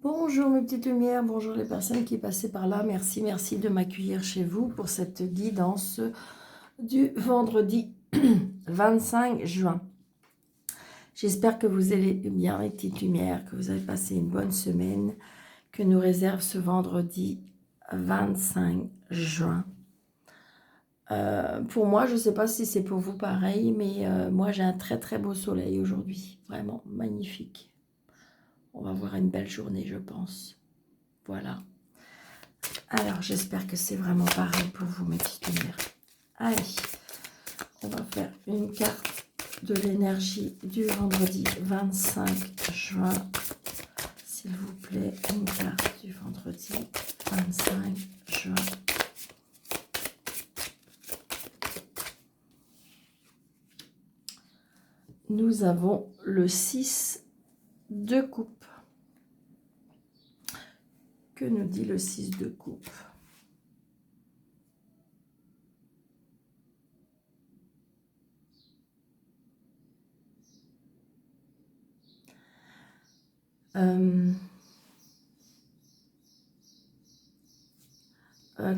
Bonjour mes petites lumières, bonjour les personnes qui passaient par là. Merci, merci de m'accueillir chez vous pour cette guidance du vendredi 25 juin. J'espère que vous allez bien mes petites lumières, que vous avez passé une bonne semaine, que nous réserve ce vendredi 25 juin. Pour moi, je ne sais pas si c'est pour vous pareil, mais moi j'ai un très très beau soleil aujourd'hui, vraiment magnifique. On va avoir une belle journée, je pense. Voilà. Alors, j'espère que c'est vraiment pareil pour vous, mes petites lumières. Allez, on va faire une carte de l'énergie du vendredi 25 juin. S'il vous plaît, une carte du vendredi 25 juin. Nous avons le 6 de coupe. Que nous dit le 6 de coupe?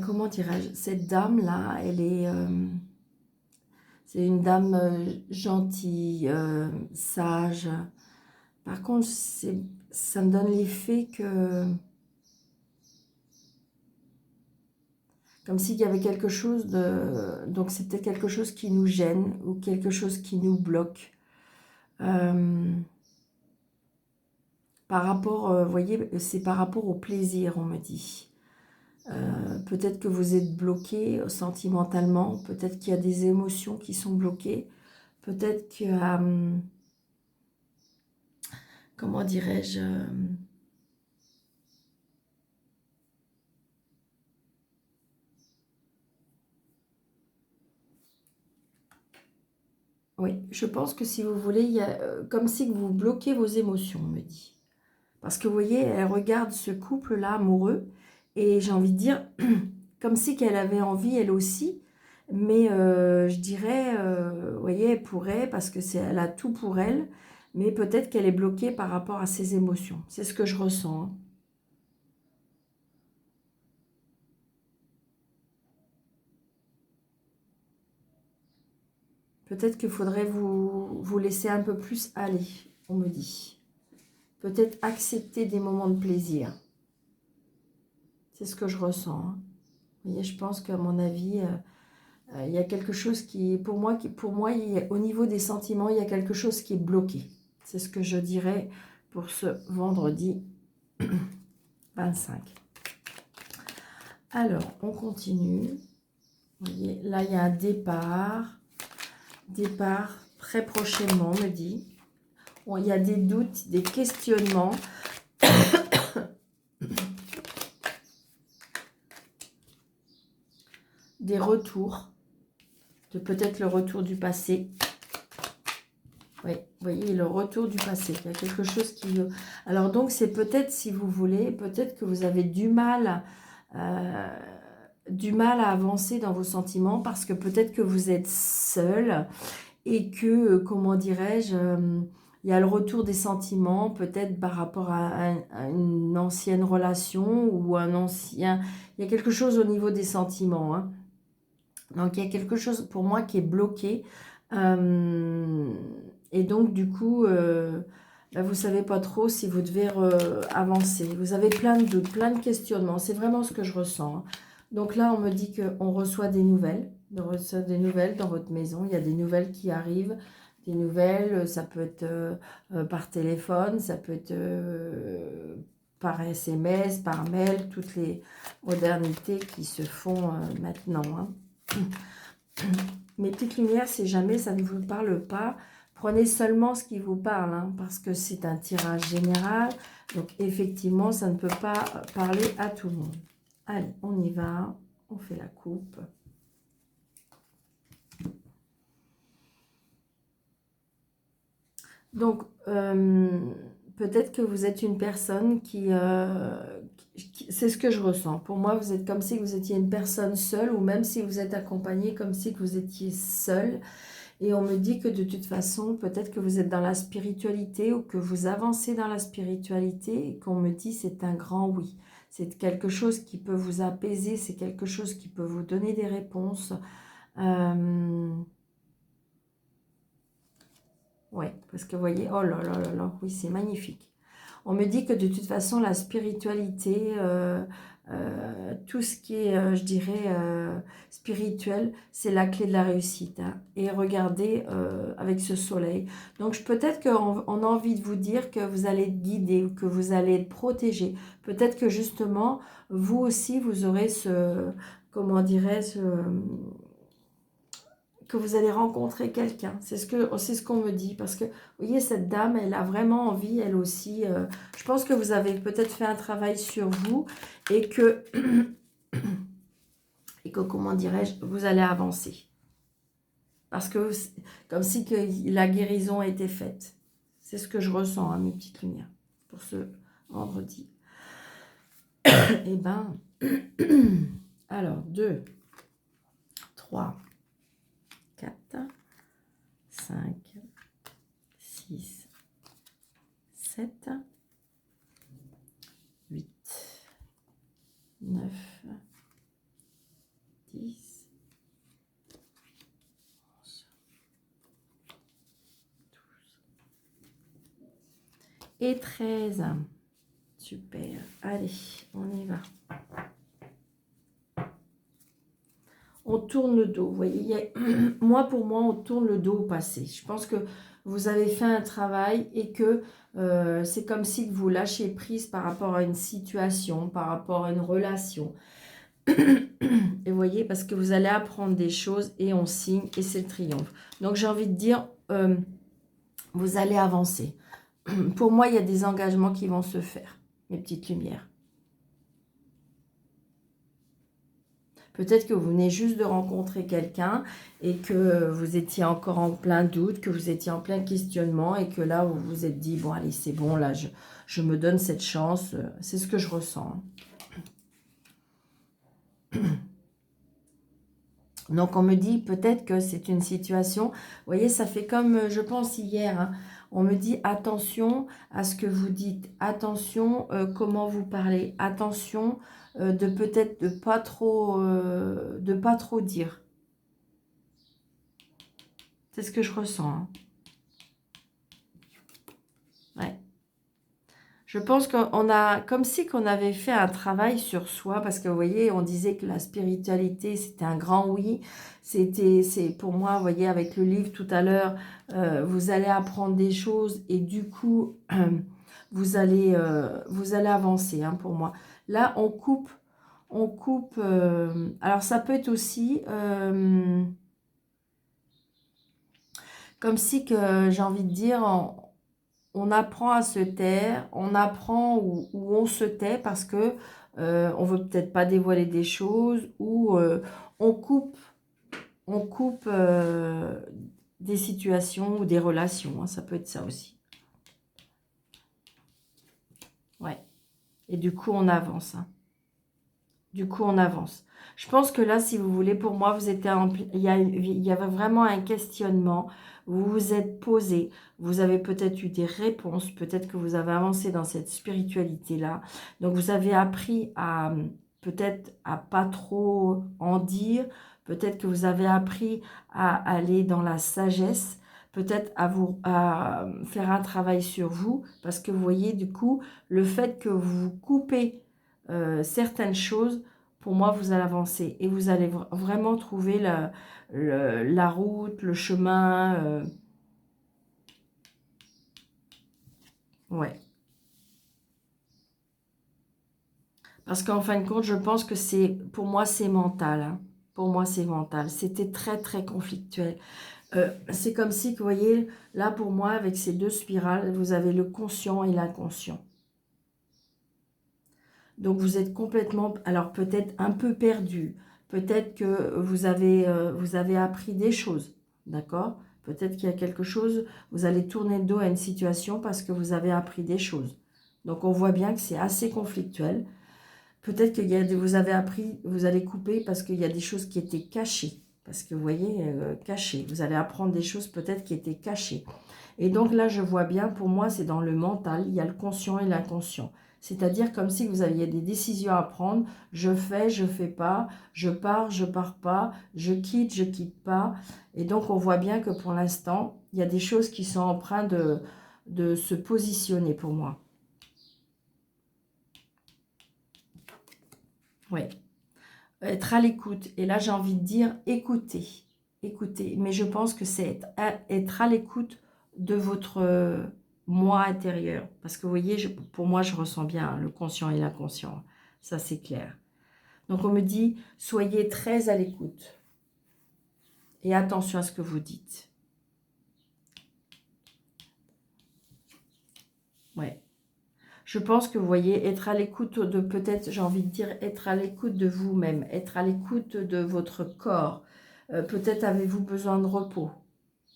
Comment dirais-je? Cette dame-là, elle est... c'est une dame gentille, sage. Par contre, ça me donne l'effet que... Comme s'il y avait quelque chose de... Donc, c'est peut-être quelque chose qui nous gêne ou quelque chose qui nous bloque. Par rapport, vous voyez, c'est par rapport au plaisir, on me dit. Peut-être que vous êtes bloqué sentimentalement. Peut-être qu'il y a des émotions qui sont bloquées. Peut-être que... comment dirais-je oui, je pense que si vous voulez, il y a comme si vous bloquez vos émotions, on me dit. Parce que vous voyez, elle regarde ce couple-là amoureux, et j'ai envie de dire, comme si qu'elle avait envie, elle aussi, mais je dirais, vous voyez, elle pourrait, parce que elle a tout pour elle, mais peut-être qu'elle est bloquée par rapport à ses émotions. C'est ce que je ressens, hein. Peut-être qu'il faudrait vous laisser un peu plus aller, on me dit. Peut-être accepter des moments de plaisir. C'est ce que je ressens, hein. Vous voyez, je pense qu'à mon avis, il y a quelque chose qui, pour moi, au niveau des sentiments, il y a quelque chose qui est bloqué. C'est ce que je dirais pour ce vendredi 25. Alors, on continue. Vous voyez, là, il y a un départ. Départ très prochainement, on me dit. Bon, il y a des doutes, des questionnements. Des retours. De peut-être le retour du passé. Oui, vous voyez, le retour du passé. Il y a quelque chose qui... Alors donc, c'est peut-être, si vous voulez, peut-être que vous avez du mal à avancer dans vos sentiments parce que peut-être que vous êtes seul et que, comment dirais-je, il y a le retour des sentiments, peut-être par rapport à une ancienne relation ou un ancien... Il y a quelque chose au niveau des sentiments, hein. Donc, il y a quelque chose pour moi qui est bloqué. Et donc, du coup, vous ne savez pas trop si vous devez avancer. Vous avez plein de doutes, plein de questionnements. C'est vraiment ce que je ressens, hein. Donc là, on me dit qu'on reçoit des nouvelles. On reçoit des nouvelles dans votre maison. Il y a des nouvelles qui arrivent. Des nouvelles, ça peut être par téléphone, ça peut être par SMS, par mail, toutes les modernités qui se font maintenant, hein. Mes petites lumières, si jamais ça ne vous parle pas, prenez seulement ce qui vous parle, hein, parce que c'est un tirage général. Donc, effectivement, ça ne peut pas parler à tout le monde. Allez, on y va. On fait la coupe. Donc, peut-être que vous êtes une personne qui c'est ce que je ressens. Pour moi, vous êtes comme si vous étiez une personne seule, ou même si vous êtes accompagné, comme si vous étiez seul. Et on me dit que de toute façon, peut-être que vous êtes dans la spiritualité ou que vous avancez dans la spiritualité et qu'on me dit c'est un grand oui. C'est quelque chose qui peut vous apaiser, c'est quelque chose qui peut vous donner des réponses. Ouais, parce que vous voyez, oh là là là là, oui, c'est magnifique. On me dit que de toute façon, la spiritualité, tout ce qui est, je dirais, spirituel, c'est la clé de la réussite, hein. Et regardez, avec ce soleil. Donc, peut-être qu'on a envie de vous dire que vous allez être guidé ou que vous allez être protégé. Peut-être que justement, vous aussi, vous aurez ce, comment dirais-je, que vous allez rencontrer quelqu'un. C'est ce qu'on me dit. Parce que, vous voyez, cette dame, elle a vraiment envie, elle aussi. Je pense que vous avez peut-être fait un travail sur vous et que, comment dirais-je, vous allez avancer. Parce que, comme si que la guérison a été faite. C'est ce que je ressens, hein, mes petites lumières, pour ce vendredi. Eh ben, alors, 2, 3, 4, 5, 6, 7, 8, 9, 10, 11, 12 et 13. Super. Allez, on y va. On tourne le dos. Vous voyez, pour moi, on tourne le dos au passé. Je pense que vous avez fait un travail et que c'est comme si vous lâchez prise par rapport à une situation, par rapport à une relation. Et vous voyez, parce que vous allez apprendre des choses et on signe et c'est le triomphe. Donc, j'ai envie de dire, vous allez avancer. Pour moi, il y a des engagements qui vont se faire, mes petites lumières. Peut-être que vous venez juste de rencontrer quelqu'un et que vous étiez encore en plein doute, que vous étiez en plein questionnement et que là, vous vous êtes dit, bon, allez, c'est bon, là, je me donne cette chance. C'est ce que je ressens. Donc, on me dit peut-être que c'est une situation, vous voyez, ça fait comme, je pense, hier, hein, on me dit attention à ce que vous dites, attention comment vous parlez, attention de peut-être de pas trop dire. C'est ce que je ressens, hein. Ouais. Je pense qu'on a, comme si qu'on avait fait un travail sur soi, parce que vous voyez, on disait que la spiritualité, c'était un grand oui. C'est pour moi, vous voyez, avec le livre tout à l'heure, vous allez apprendre des choses et du coup, vous allez avancer, hein, pour moi. Là, on coupe, alors ça peut être aussi comme si que j'ai envie de dire, on apprend à se taire, on apprend où on se tait parce que on veut peut-être pas dévoiler des choses ou on coupe, des situations ou des relations, hein, ça peut être ça aussi. Ouais. Et du coup, on avance, hein. Du coup, on avance. Je pense que là, si vous voulez, pour moi, vous étiez il y avait vraiment un questionnement. Vous vous êtes posé. Vous avez peut-être eu des réponses. Peut-être que vous avez avancé dans cette spiritualité-là. Donc, vous avez appris à peut-être à pas trop en dire. Peut-être que vous avez appris à aller dans la sagesse. Peut-être à faire un travail sur vous. Parce que vous voyez, du coup, le fait que vous coupez certaines choses, pour moi, vous allez avancer et vous allez vraiment trouver la route, le chemin. Ouais. Parce qu'en fin de compte, je pense que pour moi, c'est mental, hein. Pour moi, c'est mental. C'était très, très conflictuel. C'est comme si, vous voyez, là, pour moi, avec ces deux spirales, vous avez le conscient et l'inconscient. Donc, vous êtes complètement, alors peut-être un peu perdu. Peut-être que vous avez appris des choses, d'accord? Peut-être qu'il y a quelque chose, vous allez tourner le dos à une situation parce que vous avez appris des choses. Donc, on voit bien que c'est assez conflictuel. Peut-être que vous avez appris, vous allez couper parce qu'il y a des choses qui étaient cachées. Parce que vous voyez, caché. Vous allez apprendre des choses peut-être qui étaient cachées. Et donc là, je vois bien, pour moi, c'est dans le mental. Il y a le conscient et l'inconscient. C'est-à-dire comme si vous aviez des décisions à prendre. Je fais pas. Je pars pas. Je quitte pas. Et donc, on voit bien que pour l'instant, il y a des choses qui sont en train de se positionner pour moi. Oui. Être à l'écoute. Et là, j'ai envie de dire écoutez. Écoutez. Mais je pense que c'est être à l'écoute de votre moi intérieur. Parce que vous voyez, pour moi, je ressens bien le conscient et l'inconscient. Ça, c'est clair. Donc, on me dit, soyez très à l'écoute. Et attention à ce que vous dites. Ouais. Je pense que vous voyez, être à l'écoute de peut-être, j'ai envie de dire, être à l'écoute de vous-même, être à l'écoute de votre corps. Peut-être avez-vous besoin de repos.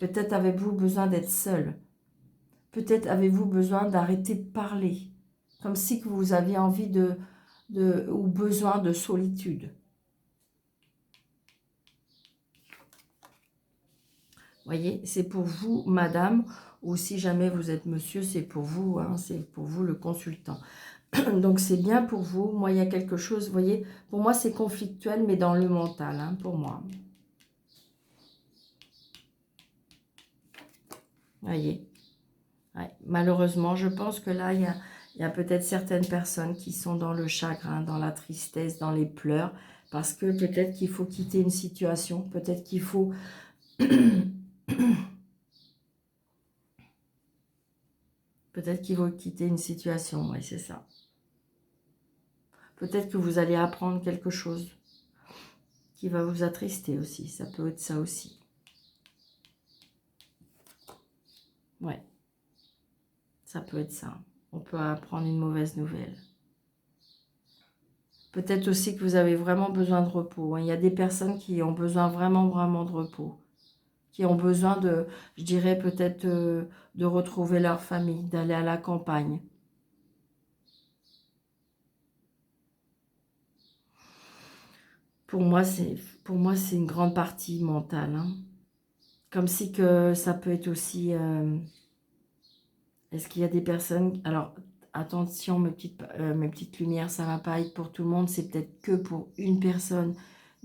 Peut-être avez-vous besoin d'être seul. Peut-être avez-vous besoin d'arrêter de parler. Comme si que vous aviez envie ou besoin de solitude. Voyez, c'est pour vous, madame, ou si jamais vous êtes monsieur, c'est pour vous, hein, c'est pour vous le consultant. Donc, c'est bien pour vous. Moi, il y a quelque chose, vous voyez, pour moi, c'est conflictuel, mais dans le mental, hein, pour moi. Voyez. Ouais. Malheureusement, je pense que là, il y a peut-être certaines personnes qui sont dans le chagrin, dans la tristesse, dans les pleurs, parce que peut-être qu'il faut quitter une situation, peut-être qu'il faut... peut-être qu'il faut quitter une situation, oui, c'est ça. Peut-être que vous allez apprendre quelque chose qui va vous attrister aussi. Ça peut être ça aussi. Ouais. Ça peut être ça. On peut apprendre une mauvaise nouvelle. Peut-être aussi que vous avez vraiment besoin de repos. Il y a des personnes qui ont besoin vraiment, vraiment de repos. Qui ont besoin de, je dirais peut-être, de retrouver leur famille, d'aller à la campagne. Pour moi, c'est une grande partie mentale. Hein. Comme si que ça peut être aussi... est-ce qu'il y a des personnes... Alors, attention, mes petites lumières, ça ne va pas être pour tout le monde. C'est peut-être que pour une personne.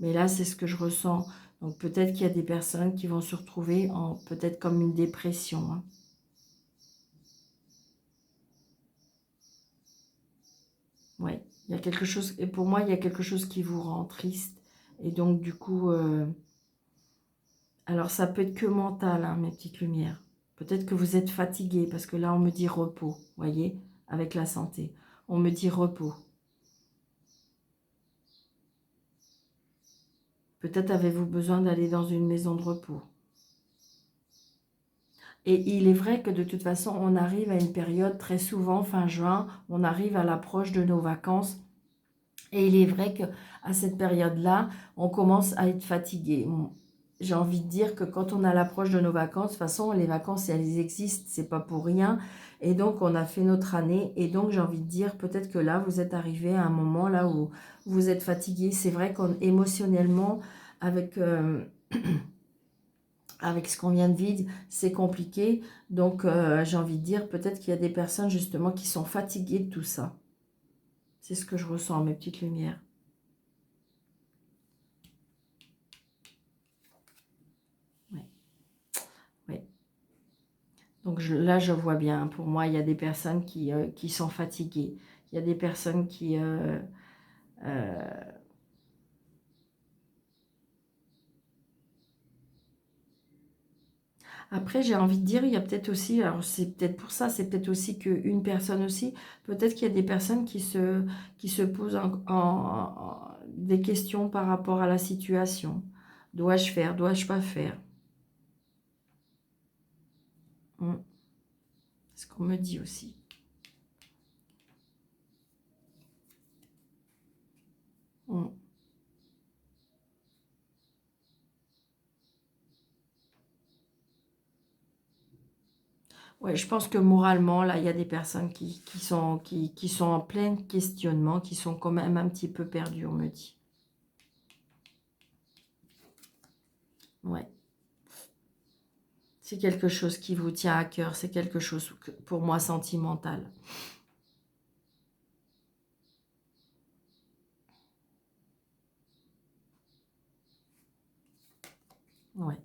Mais là, c'est ce que je ressens. Donc, peut-être qu'il y a des personnes qui vont se retrouver en peut-être comme une dépression. Hein. Oui, il y a quelque chose... Et pour moi, il y a quelque chose qui vous rend triste. Et donc, du coup... alors, ça peut être que mental, hein, mes petites lumières. Peut-être que vous êtes fatigué, parce que là, on me dit repos, voyez, avec la santé. On me dit repos. Peut-être avez-vous besoin d'aller dans une maison de repos. Et il est vrai que de toute façon, on arrive à une période, très souvent, fin juin, on arrive à l'approche de nos vacances. Et il est vrai qu'à cette période-là, on commence à être fatigué. J'ai envie de dire que quand on a l'approche de nos vacances, de toute façon, les vacances, elles existent, c'est pas pour rien. Et donc, on a fait notre année. Et donc, j'ai envie de dire, peut-être que là, vous êtes arrivé à un moment là où vous êtes fatigué. C'est vrai qu'émotionnellement, avec, avec ce qu'on vient de vivre, c'est compliqué. Donc, j'ai envie de dire, peut-être qu'il y a des personnes, justement, qui sont fatiguées de tout ça. C'est ce que je ressens, mes petites lumières. Oui, oui. Donc là, je vois bien. Pour moi, il y a des personnes qui sont fatiguées. Il y a des personnes qui... Après, j'ai envie de dire, il y a peut-être aussi... Alors, c'est peut-être pour ça, c'est peut-être aussi qu'une personne aussi. Peut-être qu'il y a des personnes qui se posent des questions par rapport à la situation. Dois-je faire? Dois-je pas faire? C'est ce qu'on me dit aussi. Ouais, je pense que moralement, là, il y a des personnes qui sont en plein questionnement, qui sont quand même un petit peu perdues, on me dit. Ouais. C'est quelque chose qui vous tient à cœur. C'est quelque chose, pour moi, sentimental. Ouais.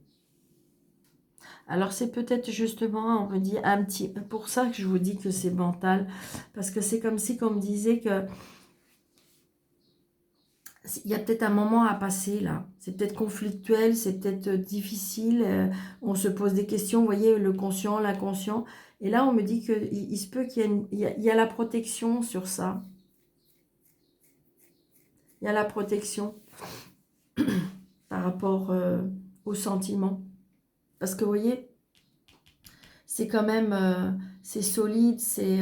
Alors, c'est peut-être justement, on me dit, un petit... Pour ça que je vous dis que c'est mental. Parce que c'est comme si qu'on me disait que... Il y a peut-être un moment à passer, là. C'est peut-être conflictuel, c'est peut-être difficile. On se pose des questions, vous voyez, le conscient, l'inconscient. Et là, on me dit qu'il il se peut qu'il y ait il y a la protection sur ça. Il y a la protection par rapport aux sentiments. Parce que, vous voyez, c'est quand même, c'est solide, c'est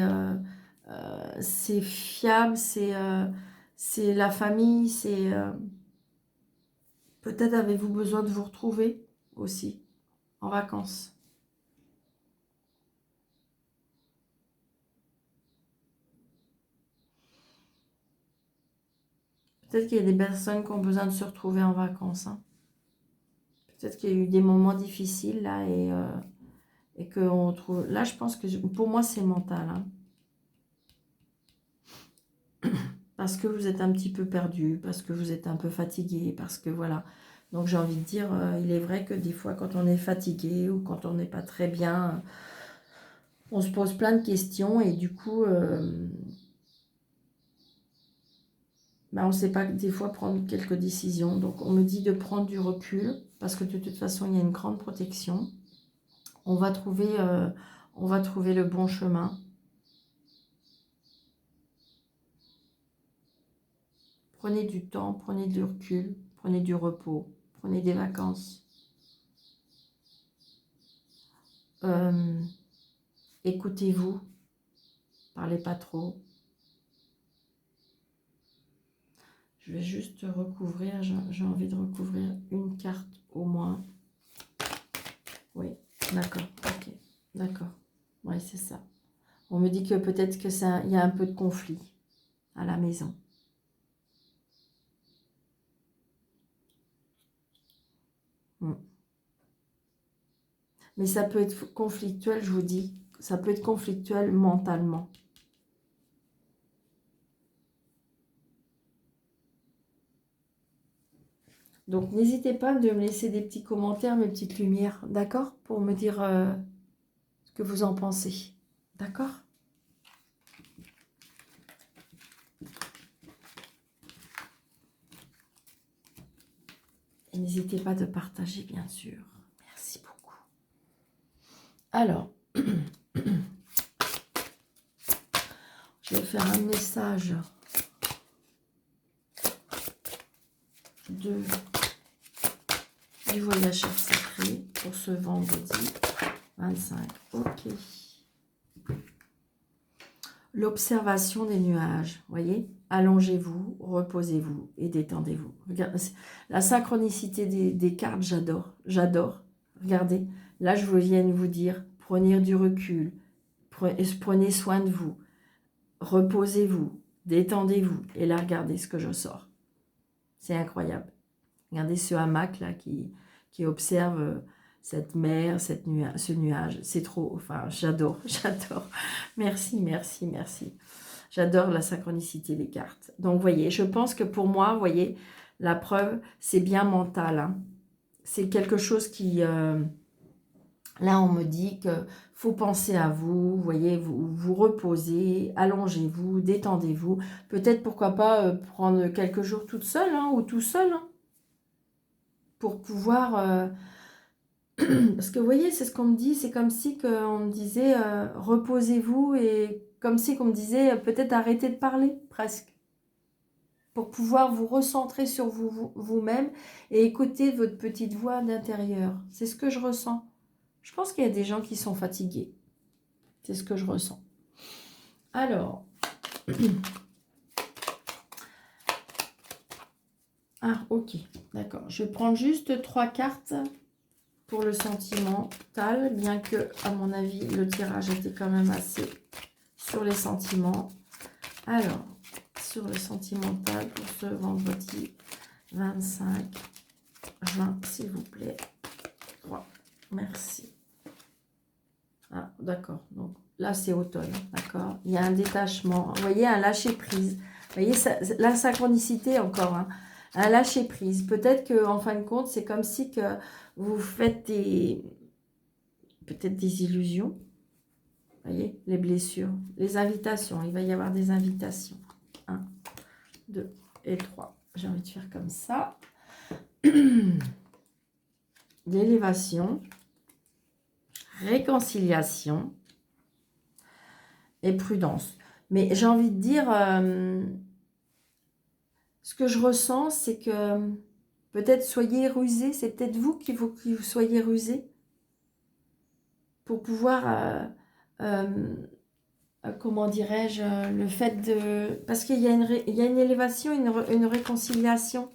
fiable, c'est la famille, c'est... peut-être avez-vous besoin de vous retrouver aussi, en vacances. Peut-être qu'il y a des personnes qui ont besoin de se retrouver en vacances, hein. Peut-être qu'il y a eu des moments difficiles, là, et qu'on trouve... Là, je pense que, pour moi, c'est mental, hein. Parce que vous êtes un petit peu perdu, parce que vous êtes un peu fatigué, parce que voilà. Donc j'ai envie de dire, il est vrai que des fois quand on est fatigué ou quand on n'est pas très bien, on se pose plein de questions et du coup, on ne sait pas des fois prendre quelques décisions. Donc on me dit de prendre du recul, parce que de toute façon il y a une grande protection. On va trouver le bon chemin. Prenez du temps, prenez du recul, prenez du repos, prenez des vacances. Écoutez-vous, parlez pas trop. Je vais juste recouvrir, j'ai envie de recouvrir une carte au moins. Oui, d'accord, ok, d'accord. Oui, c'est ça. On me dit que peut-être que il y a un peu de conflit à la maison. Mm. Mais ça peut être conflictuel, je vous dis. Ça peut être conflictuel mentalement. Donc, n'hésitez pas de me laisser des petits commentaires, mes petites lumières, d'accord? Pour me dire ce que vous en pensez. D'accord? Et n'hésitez pas de partager, bien sûr. Merci beaucoup. Alors, je vais faire un message du voyageur sacré pour ce vendredi 25. Ok. L'observation des nuages, voyez, allongez-vous, reposez-vous et détendez-vous. La synchronicité des cartes, j'adore, j'adore. Regardez, là je viens de vous dire, prenez du recul, prenez soin de vous, reposez-vous, détendez-vous. Et là, regardez ce que je sors. C'est incroyable. Regardez ce hamac là qui observe cette mer, ce nuage. C'est trop, enfin, j'adore, j'adore. Merci, merci, merci. J'adore la synchronicité des cartes. Donc, vous voyez, je pense que pour moi, vous voyez, la preuve, c'est bien mental, hein. C'est quelque chose qui... là, on me dit que faut penser à vous, vous voyez, vous reposez, allongez-vous, détendez-vous. Peut-être, pourquoi pas, prendre quelques jours toute seule, hein, ou tout seul, hein, pour pouvoir... parce que vous voyez, c'est ce qu'on me dit, c'est comme si on me disait reposez-vous et comme si qu'on me disait peut-être arrêtez de parler, presque, pour pouvoir vous recentrer sur vous-même et écouter votre petite voix d'intérieur. C'est ce que je ressens. Je pense qu'il y a des gens qui sont fatigués. C'est ce que je ressens. Alors, ah ok, d'accord. Je vais prendre juste 3 cartes pour le sentimental, bien que, à mon avis, le tirage était quand même assez sur les sentiments. Alors, sur le sentimental pour ce vendredi 25 juin, s'il vous plaît. 3. Merci. Ah, d'accord. Donc là, c'est automne. D'accord. Il y a un détachement. Vous voyez, un lâcher-prise. Vous voyez, ça, la synchronicité encore. Hein. Un lâcher-prise. Peut-être qu'en fin de compte, c'est comme si que vous faites des... peut-être des illusions. Vous voyez, les blessures. Les invitations. Il va y avoir des invitations. 1, 2 et 3. J'ai envie de faire comme ça. L'élévation. Réconciliation. Et prudence. Mais j'ai envie de dire, ce que je ressens, c'est que peut-être soyez rusé, c'est peut-être vous qui vous soyez rusé pour pouvoir, comment dirais-je, le fait de... Parce qu'il y a il y a une élévation, une réconciliation.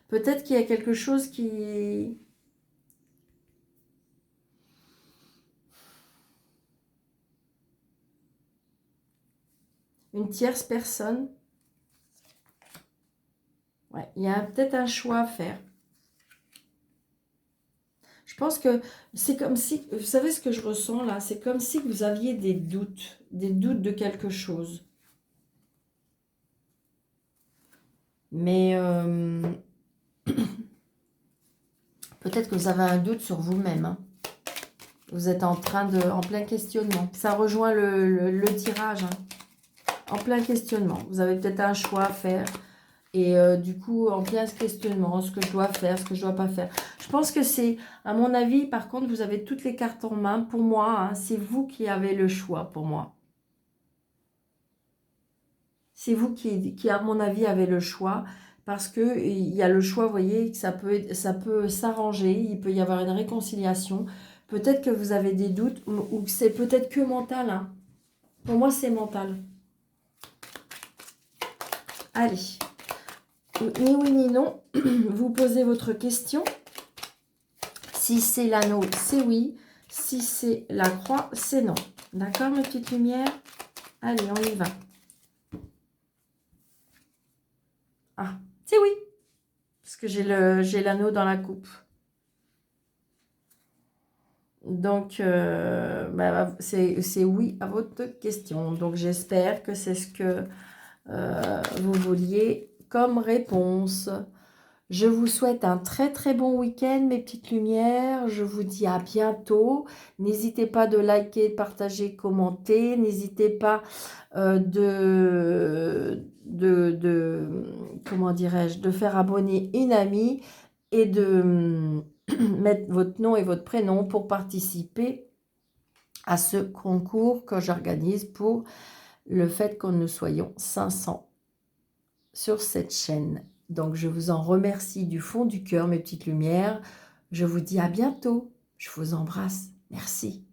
Peut-être qu'il y a quelque chose qui... Une tierce personne. Ouais, il y a peut-être un choix à faire. Je pense que c'est comme si... Vous savez ce que je ressens là? C'est comme si vous aviez des doutes de quelque chose. Mais... peut-être que vous avez un doute sur vous-même. Hein. Vous êtes en plein questionnement. Ça rejoint le tirage. Hein. En plein questionnement. Vous avez peut-être un choix à faire. Et du coup, en plein questionnement, ce que je dois faire, ce que je ne dois pas faire. Je pense que c'est, à mon avis, par contre, vous avez toutes les cartes en main. Pour moi, hein, c'est vous qui avez le choix, pour moi. C'est vous qui, à mon avis, avez le choix. Parce qu'il y a le choix, vous voyez, que ça peut s'arranger. Il peut y avoir une réconciliation. Peut-être que vous avez des doutes ou que c'est peut-être que mental. Hein. Pour moi, c'est mental. Allez. Ni oui ni non. Vous posez votre question. Si c'est l'anneau, c'est oui. Si c'est la croix, c'est non. D'accord, mes petites lumières? Allez, on y va. Ah, c'est oui. Parce que j'ai l'anneau dans la coupe. Donc, c'est oui à votre question. Donc, j'espère que c'est ce que vous vouliez comme réponse. Je vous souhaite un très très bon week-end, mes petites lumières. Je vous dis à bientôt. N'hésitez pas de liker, de partager, commenter. N'hésitez pas comment dirais-je, de faire abonner une amie et de mettre votre nom et votre prénom pour participer à ce concours que j'organise pour le fait que nous soyons 500 sur cette chaîne. Donc, je vous en remercie du fond du cœur, mes petites lumières. Je vous dis à bientôt. Je vous embrasse. Merci.